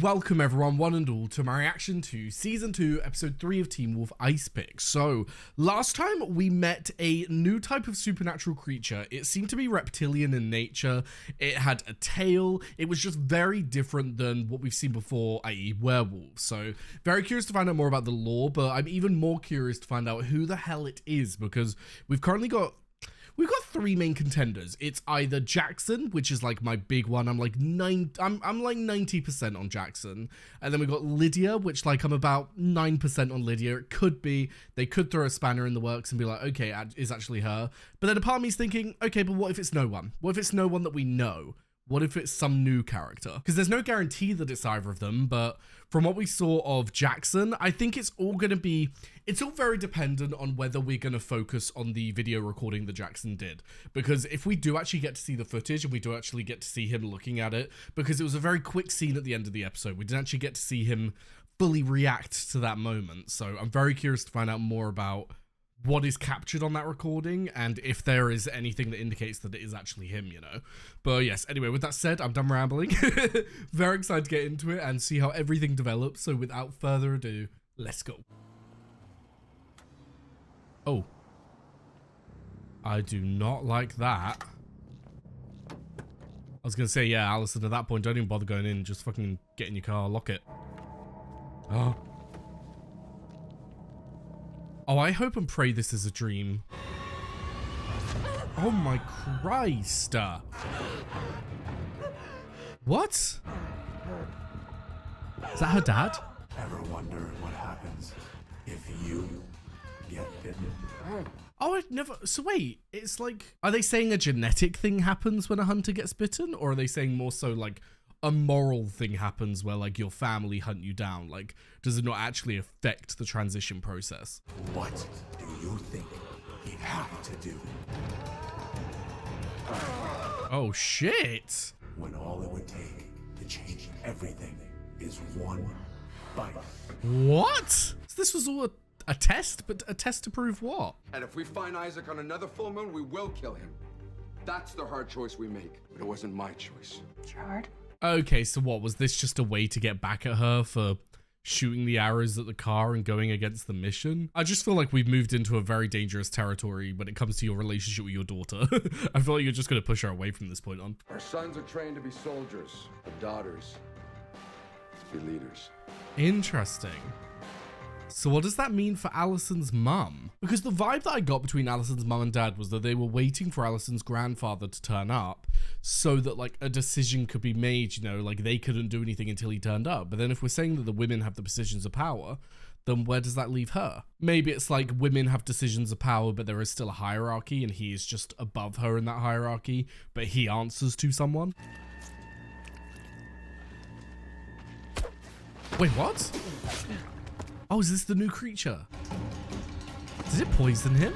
welcome everyone, one and all, to my reaction to Season 2, Episode 3 of Teen Wolf Ice Pick. So, last time we met a new type of supernatural creature. It seemed to be reptilian in nature, it had a tail, it was just very different than what we've seen before, i.e. werewolves. So, very curious to find out more about the lore, but I'm even more curious to find out who the hell it is, because we've three main contenders. It's either Jackson, which is like my big one. I'm like 90% on Jackson. And then we got Lydia, which like I'm about 9% on Lydia. It could be, they could throw a spanner in the works and be like, okay, it's actually her. But then a part of me is thinking, okay, but what if it's no one? What if it's no one that we know? What if it's some new character? Because there's no guarantee that it's either of them, but from what we saw of Jackson, I think it's all very dependent on whether we're going to focus on the video recording that Jackson did. Because if we do actually get to see the footage and we do actually get to see him looking at it, because it was a very quick scene at the end of the episode, we didn't actually get to see him fully react to that moment. So I'm very curious to find out more about what is captured on that recording and if there is anything that indicates that it is actually him, you know. But yes, anyway, with that said, I'm done rambling. Very excited to get into it and see how everything develops. So without further ado, let's go. Oh, I do not like that. I was gonna say, yeah, Allison, at that point, don't even bother going in, just fucking get in your car, lock it. Oh, I hope and pray this is a dream. Oh my Christ. What? Is that her dad? Ever wonder what happens if you get bitten? Oh, I'd never. So wait, it's like, are they saying a genetic thing happens when a hunter gets bitten? Or are they saying more so like a moral thing happens where like your family hunt you down? Like, does it not actually affect the transition process? What do you think we have to do? Oh shit. When all it would take to change everything is one bite. What? So this was all a test, but a test to prove what? And if we find Isaac on another full moon, we will kill him. That's the hard choice we make, but it wasn't my choice. It's hard. Okay, so what, was this just a way to get back at her for shooting the arrows at the car and going against the mission? I just feel like we've moved into a very dangerous territory when it comes to your relationship with your daughter. I feel like you're just going to push her away from this point on. Our sons are trained to be soldiers, our daughters to be leaders. Interesting. So what does that mean for Allison's mum? Because the vibe that I got between Allison's mum and dad was that they were waiting for Allison's grandfather to turn up so that like a decision could be made, you know, like they couldn't do anything until he turned up. But then if we're saying that the women have the positions of power, then where does that leave her? Maybe it's like women have decisions of power, but there is still a hierarchy and he is just above her in that hierarchy, but he answers to someone. Wait, what? Oh, is this the new creature? Does it poison him?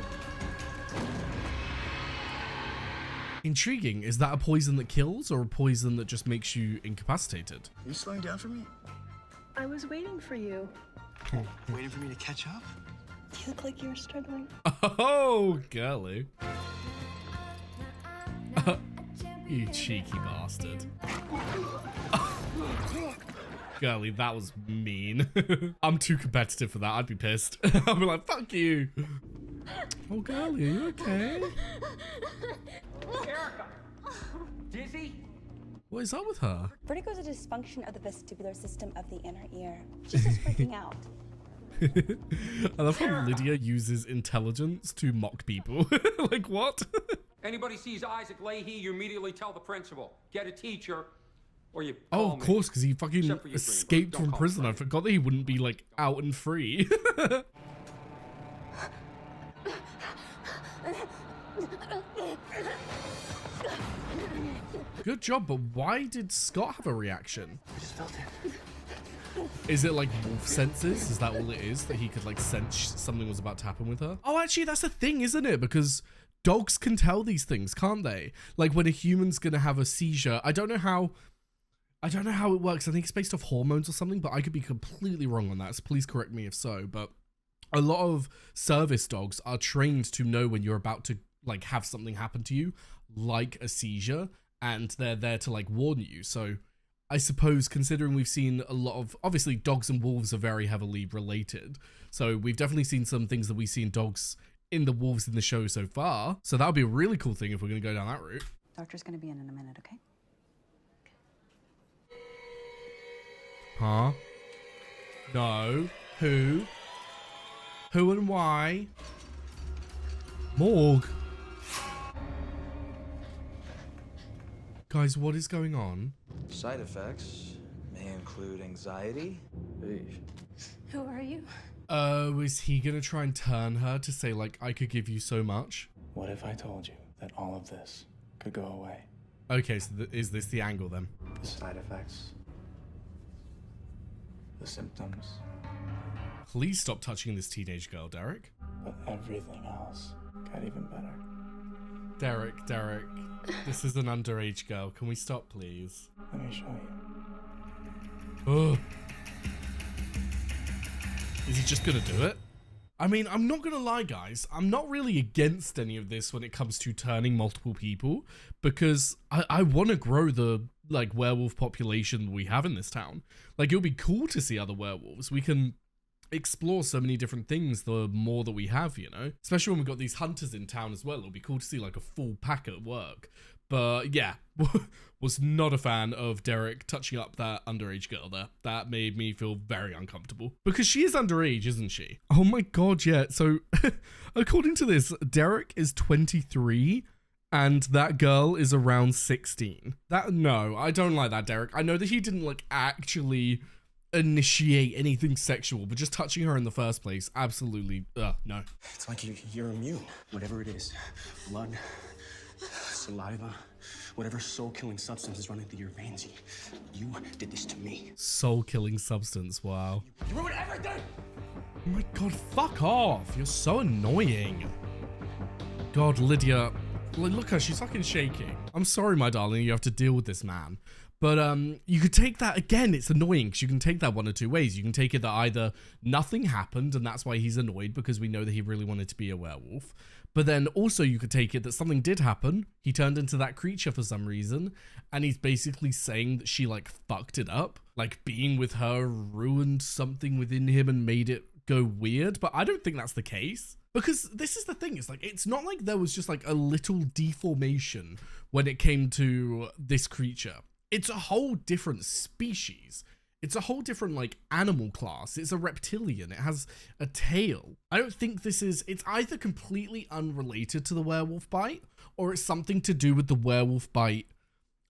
Intriguing. Is that a poison that kills or a poison that just makes you incapacitated? Are you slowing down for me? I was waiting for you. Waiting for me to catch up? You look like you were struggling. Oh, girly. You cheeky bastard. Girly, that was mean. I'm too competitive for that. I'd be pissed. I'd be like, fuck you. Oh, girly, are you okay? Erica! Dizzy? What is up with her? Vertigo is a dysfunction of the vestibular system of the inner ear. She's just freaking out. I love how Lydia uses intelligence to mock people. Like, what? Anybody sees Isaac Leahy, you immediately tell the principal. Get a teacher, or you Oh, call of me. course, because he fucking Except for your escaped dream, from but don't prison. call I it forgot that he wouldn't be, like, out and free. Good job, but why did Scott have a reaction? I just felt it. Is it like wolf senses? Is that all it is? That he could like sense something was about to happen with her? Oh, actually, that's a thing, isn't it? Because dogs can tell these things, can't they? Like when a human's gonna have a seizure. I don't know how it works. I think it's based off hormones or something, but I could be completely wrong on that. So please correct me if so. But a lot of service dogs are trained to know when you're about to like have something happen to you, like a seizure, and they're there to like warn you. So I suppose considering we've seen a lot of, obviously dogs and wolves are very heavily related. So we've definitely seen some things that we see in dogs in the wolves in the show so far. So that would be a really cool thing if we're going to go down that route. Doctor's gonna be in a minute, okay? Huh? No. Who? Who and why? Morgue. Guys, what is going on? Side effects may include anxiety. Who are you? Oh, is he gonna try and turn her to say, like, I could give you so much? What if I told you that all of this could go away? Okay, so is this the angle then? The side effects, the symptoms, Please stop touching this teenage girl, Derek. but everything else got even better. Derek, this is an underage girl. Can we stop, please? Let me show you. Ugh. Is he just gonna do it? I mean, I'm not gonna lie, guys. I'm not really against any of this when it comes to turning multiple people, because I want to grow the, like, werewolf population we have in this town. Like, it'll be cool to see other werewolves. We can explore so many different things the more that we have, you know? Especially when we've got these hunters in town as well. It'll be cool to see, like, a full pack at work. But, yeah, was not a fan of Derek touching up that underage girl there. That made me feel very uncomfortable. Because she is underage, isn't she? Oh my god, yeah. So, according to this, Derek is 23 and that girl is around 16. No, I don't like that, Derek. I know that he didn't, like, actually initiate anything sexual, but just touching her in the first place, absolutely, no. It's like you're immune. Whatever it is, blood, saliva, whatever soul-killing substance is running through your veins, you did this to me. Soul-killing substance, wow. You ruined everything! Oh my god, fuck off. You're so annoying. God, Lydia, look at her, she's fucking shaking. I'm sorry, my darling, you have to deal with this man. But you could take that, again, it's annoying because you can take that one of two ways. You can take it that either nothing happened and that's why he's annoyed because we know that he really wanted to be a werewolf. But then also you could take it that something did happen. He turned into that creature for some reason. And he's basically saying that she, like, fucked it up. Like, being with her ruined something within him and made it go weird. But I don't think that's the case. Because this is the thing, it's like, it's not like there was just, like, a little deformation when it came to this creature. It's a whole different species. It's a whole different, like, animal class. It's a reptilian. It has a tail. I don't think this is... It's either completely unrelated to the werewolf bite, or it's something to do with the werewolf bite.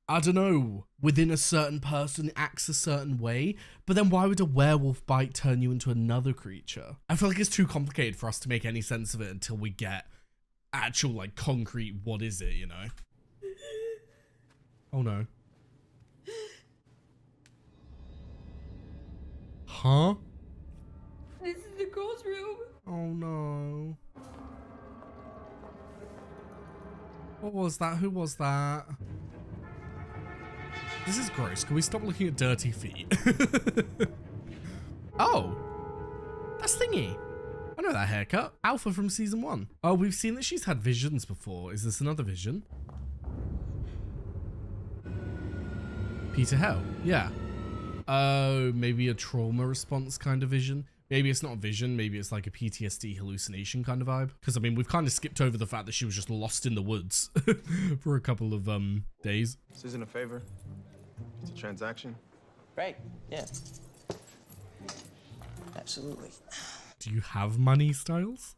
I don't know. Within a certain person, it acts a certain way. But then why would a werewolf bite turn you into another creature? I feel like it's too complicated for us to make any sense of it until we get actual, like, concrete what is it, you know? Oh, no. Huh? This is the girl's room. Oh no. What was that? Who was that? This is gross. Can we stop looking at dirty feet? Oh. That's Thingy. I know that haircut. Alpha from season 1. Oh, we've seen that she's had visions before. Is this another vision? Peter Hell. Yeah. Oh, maybe a trauma response kind of vision. Maybe it's not a vision. Maybe it's like a PTSD hallucination kind of vibe. Because, I mean, we've kind of skipped over the fact that she was just lost in the woods for a couple of days. This isn't a favor. It's a transaction. Right, yeah. Absolutely. Do you have money, Styles?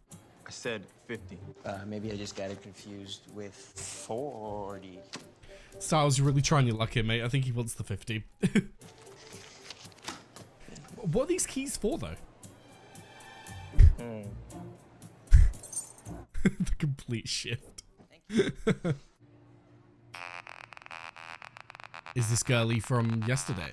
I said 50. Maybe I just got it confused with 40. Styles, you're really trying your luck here, mate. I think he wants the 50. What are these keys for, though? The complete shift. Is this girlie from yesterday?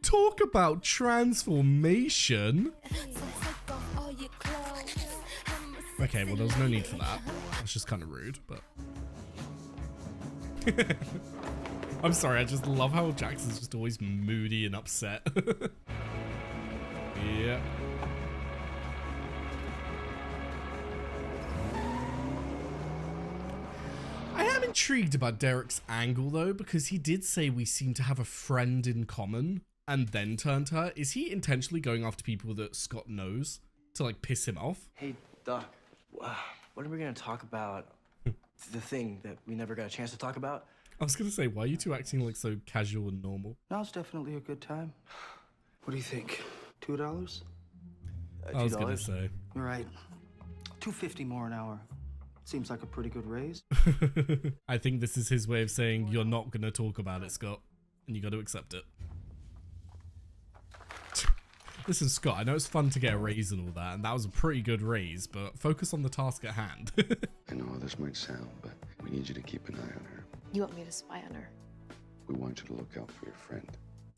Talk about transformation. Okay, well, there was no need for that. That's just kind of rude, but... I'm sorry, I just love how Jackson's just always moody and upset. Yeah. I intrigued about Derek's angle though, because he did say we seem to have a friend in common and then turned her. Is he intentionally going after people that Scott knows to like piss him off? Hey, Doc, what are we gonna talk about? The thing that we never got a chance to talk about? I was gonna say, why are you two acting like so casual and normal? Now's definitely a good time. What do you think? $2? I was gonna say. You're right. $2.50 more an hour. Seems like a pretty good raise. I think this is his way of saying you're not gonna talk about it, Scott, and you got to accept it. Listen, Scott, I know it's fun to get a raise and all that, and that was a pretty good raise, but focus on the task at hand. I know how this might sound, but we need you to keep an eye on her. You want me to spy on her? We want you to look out for your friend.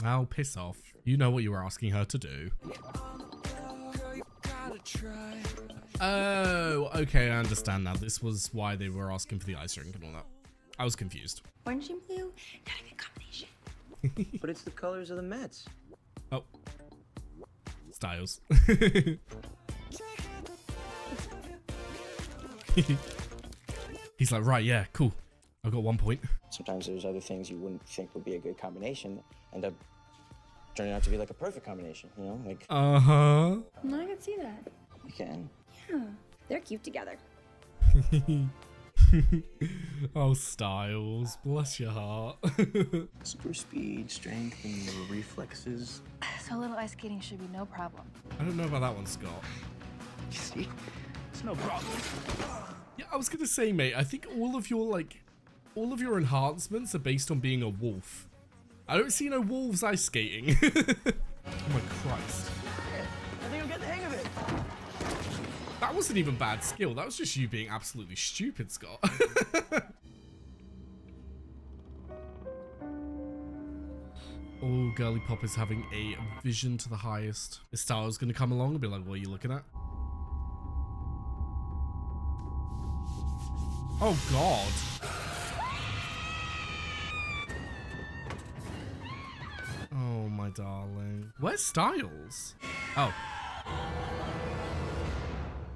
Oh, piss off. You know what you were asking her to do. Oh, okay, I understand now. This was why they were asking for the ice rink and all that. I was confused. Orange and blue, gotta be a combination. But it's the colors of the Mets. Oh. Styles. He's like, right, yeah, cool. I've got 1 point. Sometimes there's other things you wouldn't think would be a good combination end up turning out to be like a perfect combination, you know? Like, uh-huh. No, I can see that. you can. Yeah, they're cute together. Oh, Styles, bless your heart. Super speed, strength, and your reflexes. So a little ice skating should be no problem. I don't know about that one, Scott. You see? It's no problem. Yeah, I was gonna say, mate, I think all of your enhancements are based on being a wolf. I don't see no wolves ice skating. Oh my Christ. I think I'll get the hang of it. That wasn't even bad skill. That was just you being absolutely stupid, Scott. Oh, Girly Pop is having a vision to the highest. Is Styles gonna come along and be like, what are you looking at? Oh, God. Oh, my darling. Where's Styles? Oh.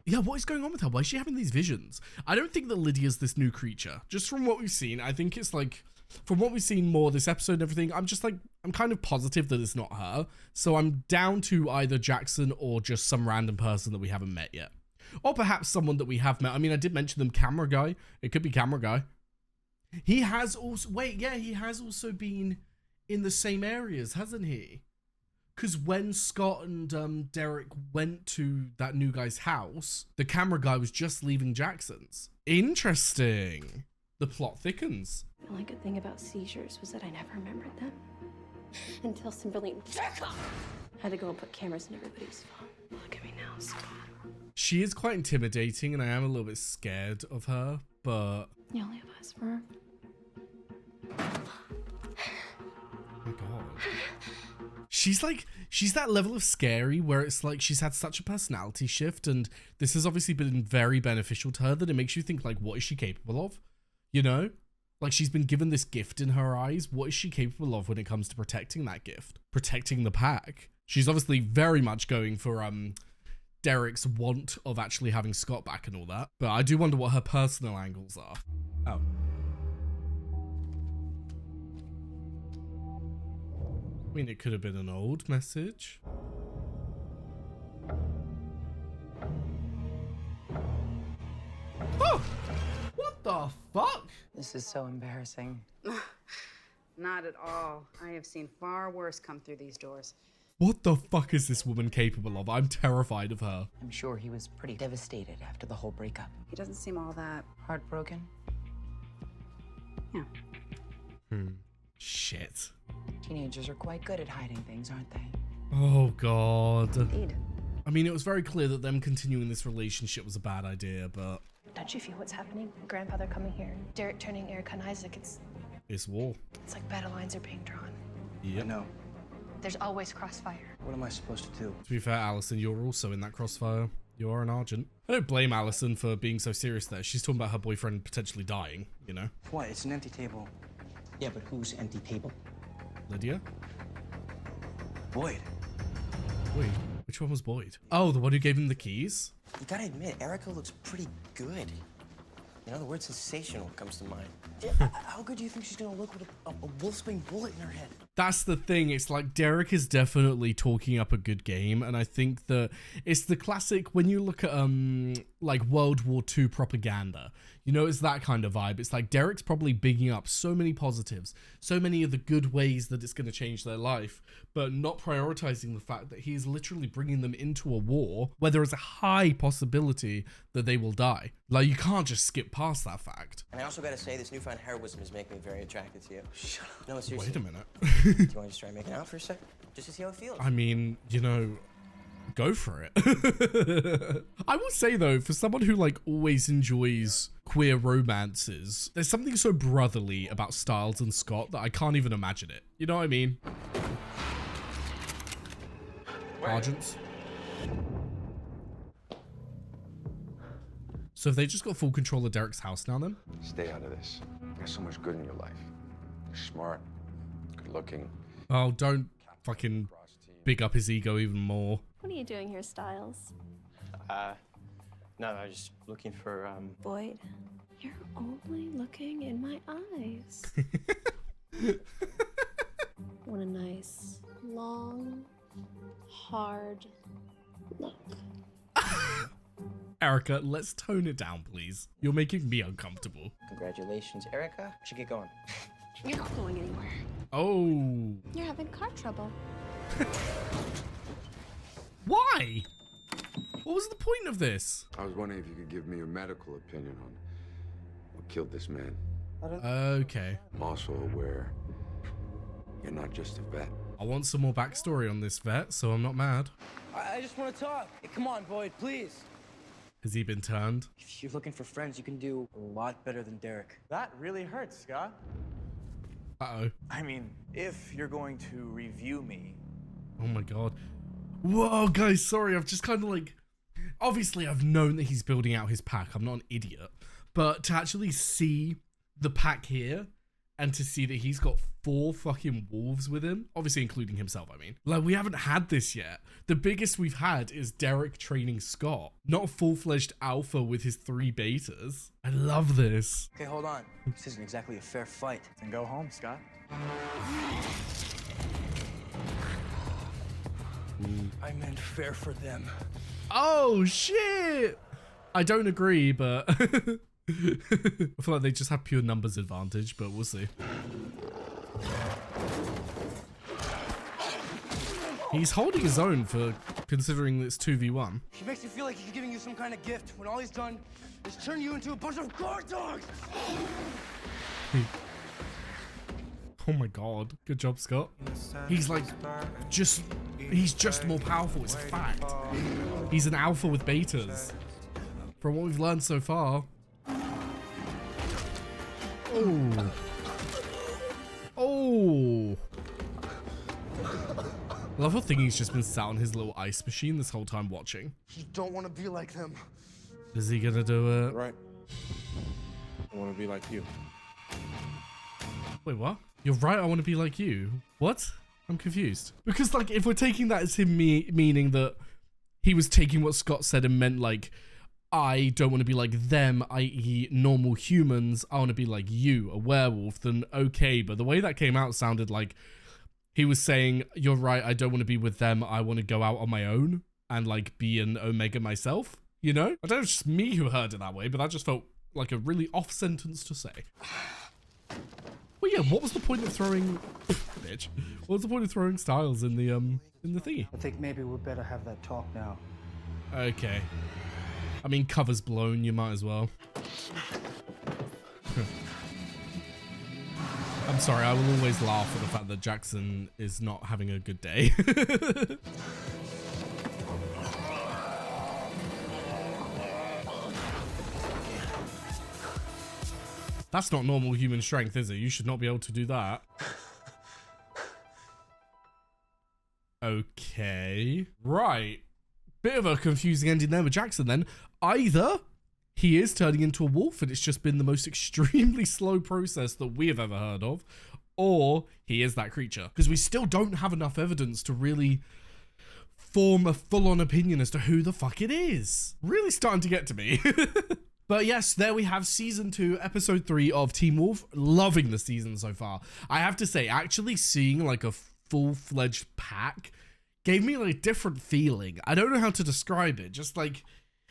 Yeah, what is going on with her? Why is she having these visions? I don't think that Lydia's this new creature. Just from what we've seen, I think it's like, from what we've seen more this episode and everything, I'm just like, I'm kind of positive that it's not her. So I'm down to either Jackson or just some random person that we haven't met yet. Or perhaps someone that we have met. I mean, I did mention them, Camera Guy. It could be Camera Guy. He has also, wait, yeah, he has also been in the same areas, hasn't he? Because when Scott and Derek went to that new guy's house, the Camera Guy was just leaving Jackson's. Interesting. The plot thickens. The only good thing about seizures was that I never remembered them. Until some brilliant had to go and put cameras in everybody's phone. Look at me now, Scott. She is quite intimidating, and I am a little bit scared of her, but... You only have eyes for her. Oh my God. She's that level of scary where it's like she's had such a personality shift, and this has obviously been very beneficial to her that it makes you think, like, what is she capable of? You know? Like, she's been given this gift in her eyes. What is she capable of when it comes to protecting that gift? Protecting the pack. She's obviously very much going for Derek's want of actually having Scott back and all that. But I do wonder what her personal angles are. Oh. I mean, it could have been an old message. Oh! What the fuck? This is so embarrassing. Not at all. I have seen far worse come through these doors. What the fuck is this woman capable of? I'm terrified of her. I'm sure he was pretty devastated after the whole breakup. He doesn't seem all that... Heartbroken? Yeah. Shit. Teenagers are quite good at hiding things, aren't they? Oh, God. Indeed. I mean, it was very clear that them continuing this relationship was a bad idea, but... Don't you feel what's happening? Grandfather coming here, Derek turning Erica and Isaac. It's war. It's like battle lines are being drawn. Yep. I know. There's always crossfire. What am I supposed to do? To be fair, Allison, you're also in that crossfire. You are an Argent. I don't blame Allison for being so serious there. She's talking about her boyfriend potentially dying, you know? What? It's an empty table. Yeah, but whose empty table? Lydia? Boyd. Wait, which one was Boyd? Oh, the one who gave him the keys? You gotta admit, Erica looks pretty good. You know, the word sensational comes to mind. How good do you think she's gonna look with a wolfsbane bullet in her head? That's the thing. It's like Derek is definitely talking up a good game, and I think that it's the classic when you look at like World War II propaganda. You know, it's that kind of vibe. It's like Derek's probably bigging up so many positives, so many of the good ways that it's going to change their life, but not prioritizing the fact that he's literally bringing them into a war where there is a high possibility that they will die. Like, you can't just skip past that fact. And I also gotta say, this newfound heroism is making me very attracted to you. Shut up. No, seriously. Wait a minute. Do you want to just try making out for a sec? Just to see how it feels? I mean, you know, go for it. I will say though, for someone who like always enjoys queer romances, there's something so brotherly about Styles and Scott that I can't even imagine it. You know what I mean? Argents. So have they just got full control of Derek's house now then? Stay out of this. There's so much good in your life. You're smart, good looking. Oh, don't fucking big up his ego even more. What are you doing here, Styles? No, I was just looking for, Boyd, you're only looking in my eyes. Want a nice, long, hard look. Erica, let's tone it down, please. You're making me uncomfortable. Congratulations, Erica. We should get going. You're not going anywhere. Oh. You're having car trouble. Why? What was the point of this? I was wondering if you could give me your medical opinion on what killed this man. Okay. I'm also aware you're not just a vet. I want some more backstory on this vet, so I'm not mad. I just want to talk. Hey, come on, Boyd, please. Has he been turned? If you're looking for friends, you can do a lot better than Derek. That really hurts, Scott. Uh-oh. I mean, if you're going to review me. Oh my god. Whoa, guys, sorry, I've just kind of like... Obviously, I've known that he's building out his pack. I'm not an idiot. But to actually see the pack here and to see that he's got 4 fucking wolves with him, obviously including himself, I mean. Like, we haven't had this yet. The biggest we've had is Derek training Scott, not a full-fledged alpha with his 3 betas. I love this. Okay, hold on. This isn't exactly a fair fight. Then go home, Scott. I meant fair for them. Oh, shit! I don't agree, but... I feel like they just have pure numbers advantage, but we'll see. He's holding his own for considering it's 2v1. He makes you feel like he's giving you some kind of gift when all he's done is turn you into a bunch of guard dogs. Oh my god. Good job, Scott. He's like, he's just more powerful, it's a fact. He's an alpha with betas. From what we've learned so far. Oh. Oh. I love how Thingy's just been sat on his little ice machine this whole time watching. You don't want to be like them. Is he gonna do it? Right. I want to be like you. Wait, what? You're right, I want to be like you. What? I'm confused. Because, like, if we're taking that as him meaning that he was taking what Scott said and meant, like, I don't want to be like them, i.e. normal humans, I want to be like you, a werewolf, then okay. But the way that came out sounded like he was saying, you're right, I don't want to be with them, I want to go out on my own and, like, be an Omega myself, you know? I don't know if it's just me who heard it that way, but that just felt like a really off sentence to say. Well, yeah, what was the point of throwing... bitch. What was the point of throwing Styles in the thingy? I think maybe we better have that talk now. Okay. I mean, cover's blown, you might as well. I'm sorry, I will always laugh at the fact that Jackson is not having a good day. That's not normal human strength, is it? You should not be able to do that. Okay. Right. Bit of a confusing ending there with Jackson then. Either he is turning into a wolf and it's just been the most extremely slow process that we have ever heard of, or he is that creature. Because we still don't have enough evidence to really form a full-on opinion as to who the fuck it is. Really starting to get to me. But yes, there we have season 2, episode 3 of Teen Wolf. Loving the season so far. I have to say, actually seeing like a full-fledged pack gave me like a different feeling. I don't know how to describe it. Just like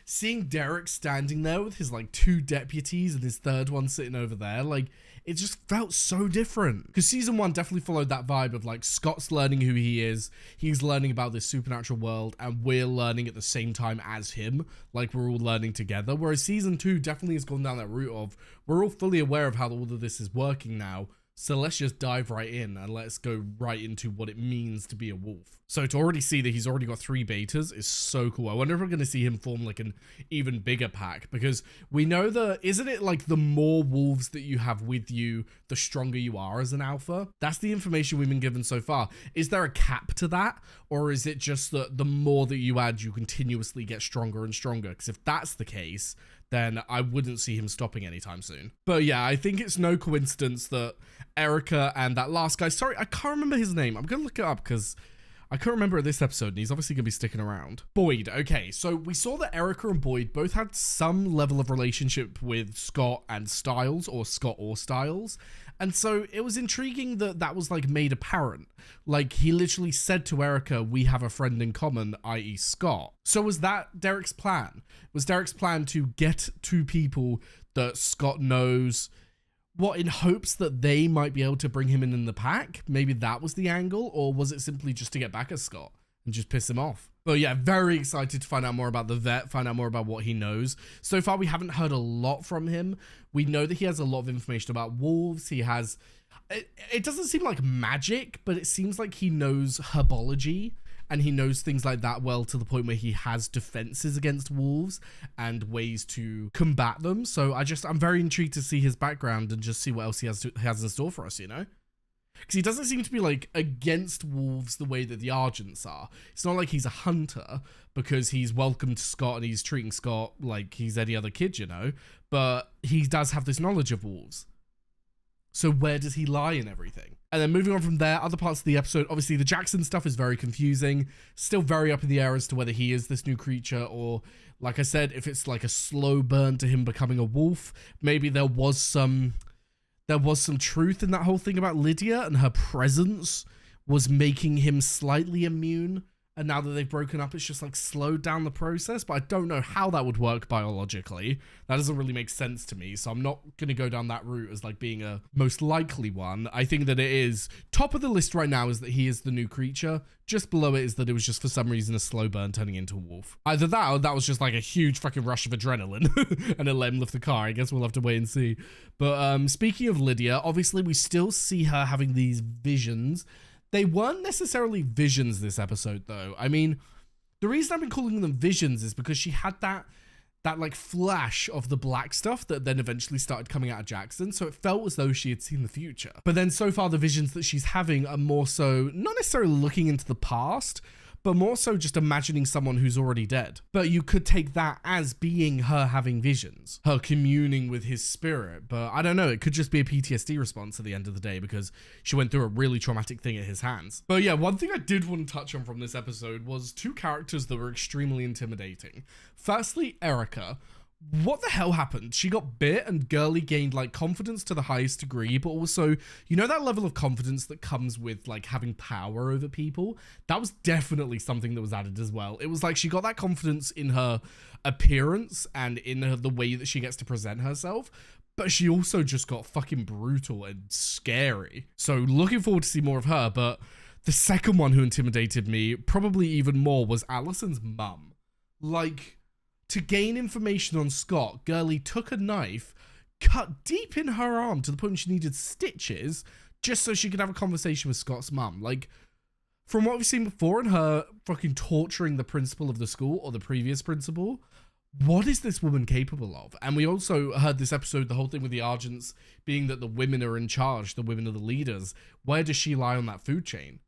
seeing Derek standing there with his like 2 deputies and his third one sitting over there, like it just felt so different. Because season 1 definitely followed that vibe of like Scott's learning who he is, he's learning about this supernatural world, and we're learning at the same time as him, like we're all learning together. Whereas season 2 definitely has gone down that route of we're all fully aware of how all of this is working now, so let's just dive right in and let's go right into what it means to be a wolf. So to already see that he's already got 3 betas is so cool. I wonder if we're going to see him form like an even bigger pack, because we know that, isn't it like the more wolves that you have with you, the stronger you are as an alpha? That's the information we've been given so far. Is there a cap to that? Or is it just that the more that you add, you continuously get stronger and stronger? Because if that's the case, then I wouldn't see him stopping anytime soon. But yeah, I think it's no coincidence that Erica and that last guy, sorry, I can't remember his name. I'm going to look it up because I can't remember this episode, and he's obviously going to be sticking around. Boyd, okay, so we saw that Erica and Boyd both had some level of relationship with Scott and Styles, or Scott or Styles, and so it was intriguing that that was like made apparent. Like he literally said to Erica, we have a friend in common, i.e. Scott. So was that Derek's plan? Was Derek's plan to get 2 people that Scott knows, what, in hopes that they might be able to bring him in the pack? Maybe that was the angle, or was it simply just to get back at Scott and just piss him off? But yeah, very excited to find out more about the vet, find out more about what he knows. So far, we haven't heard a lot from him. We know that he has a lot of information about wolves. He has, it doesn't seem like magic, but it seems like he knows herbology, and he knows things like that well, to the point where he has defenses against wolves and ways to combat them. So I'm very intrigued to see his background and just see what else he has in store for us, you know? Because he doesn't seem to be like against wolves the way that the Argents are. It's not like he's a hunter, because he's welcomed Scott and he's treating Scott like he's any other kid, you know? But he does have this knowledge of wolves. So where does he lie in everything? And then moving on from there, other parts of the episode, obviously the Jackson stuff is very confusing. Still very up in the air as to whether he is this new creature, or, like I said, if it's like a slow burn to him becoming a wolf. Maybe there was some truth in that whole thing about Lydia, and her presence was making him slightly immune. And now that they've broken up, it's just like slowed down the process. But I don't know how that would work biologically. That doesn't really make sense to me. So I'm not going to go down that route as like being a most likely one. I think that it is top of the list right now is that he is the new creature. Just below it is that it was just for some reason a slow burn turning into a wolf. Either that, or that was just like a huge fucking rush of adrenaline and it let him lift the car. I guess we'll have to wait and see. But speaking of Lydia, obviously we still see her having these visions. They weren't necessarily visions this episode, though. I mean, the reason I've been calling them visions is because she had that like flash of the black stuff that then eventually started coming out of Jackson. So it felt as though she had seen the future. But then so far the visions that she's having are more so not necessarily looking into the past, but more so just imagining someone who's already dead. But you could take that as being her having visions, her communing with his spirit. But I don't know, it could just be a PTSD response at the end of the day, because she went through a really traumatic thing at his hands. But yeah, one thing I did want to touch on from this episode was 2 characters that were extremely intimidating. Firstly, Erica. What the hell happened? She got bit and Girly gained like confidence to the highest degree, but also, you know, that level of confidence that comes with like having power over people? That was definitely something that was added as well. It was like she got that confidence in her appearance and in the way that she gets to present herself, but she also just got fucking brutal and scary. So looking forward to see more of her. But the second one who intimidated me probably even more was Allison's mum. Like, to gain information on Scott, Girly took a knife, cut deep in her arm to the point she needed stitches, just so she could have a conversation with Scott's mum. Like, from what we've seen before in her fucking torturing the principal of the school, or the previous principal, what is this woman capable of? And we also heard this episode, the whole thing with the Argents being that the women are in charge, the women are the leaders. Where does she lie on that food chain?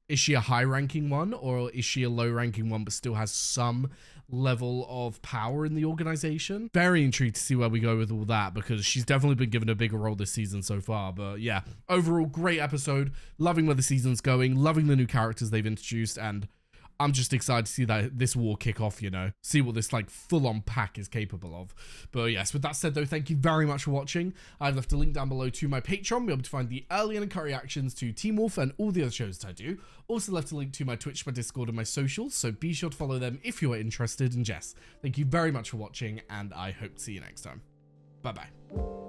Is she a high-ranking one, or is she a low-ranking one but still has some level of power in the organization? Very intrigued to see where we go with all that, because she's definitely been given a bigger role this season so far. But yeah, overall, great episode. Loving where the season's going, loving the new characters they've introduced, and I'm just excited to see this war kick off, you know, see what this like full-on pack is capable of. But yes, with that said though, thank you very much for watching. I've left a link down below to my Patreon. You'll be able to find the early and uncut reactions to Teen Wolf and all the other shows that I do. Also left a link to my Twitch, my Discord, and my socials, so be sure to follow them if you are interested. And Jess, thank you very much for watching, and I hope to see you next time. Bye bye.